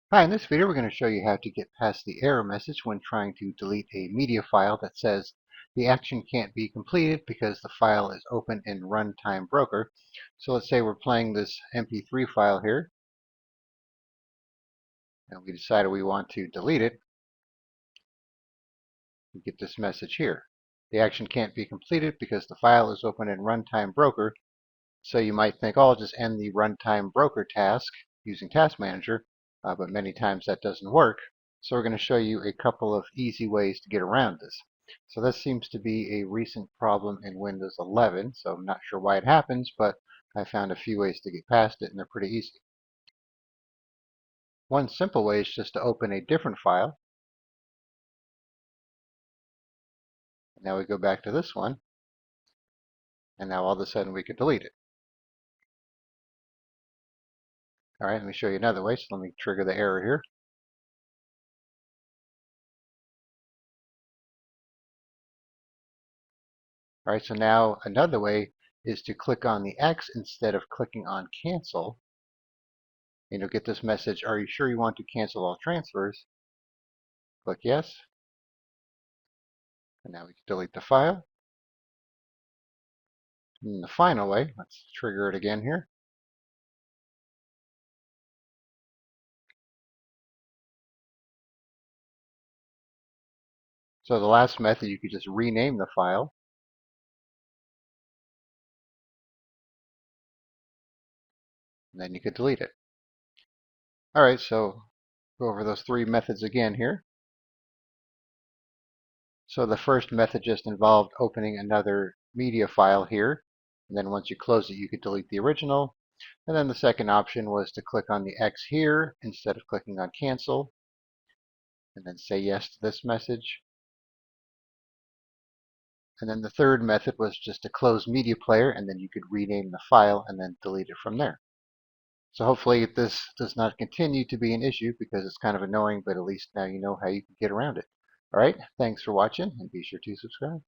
Hi, in this video we're going to show you how to get past the error message when trying to delete a media file that says the action can't be completed because the file is open in Runtime Broker. So let's say we're playing this MP3 file here and we decided we want to delete it. We get this message here. The action can't be completed because the file is open in Runtime Broker. So you might think, oh, I'll just end the Runtime Broker task using Task Manager, but many times that doesn't work. So we're going to show you a couple of easy ways to get around this. So this seems to be a recent problem in Windows 11, so I'm not sure why it happens, but I found a few ways to get past it, and they're pretty easy. One simple way is just to open a different file. Now we go back to this one, and now all of a sudden we could delete it. All right, let me show you another way. So let me trigger the error here. All right, so now another way is to click on the X instead of clicking on cancel. And you'll get this message, are you sure you want to cancel all transfers? Click yes. And now we can delete the file. And the final way, let's trigger it again here. So the last method, you could just rename the file. And then you could delete it. All right, so go over those three methods again here. So the first method just involved opening another media file here. And then once you close it, you could delete the original. And then the second option was to click on the X here instead of clicking on cancel. And then say yes to this message. And then the third method was just to close Media Player, and then you could rename the file and then delete it from there. So hopefully this does not continue to be an issue because it's kind of annoying, but at least now you know how you can get around it. All right, thanks for watching, and be sure to subscribe.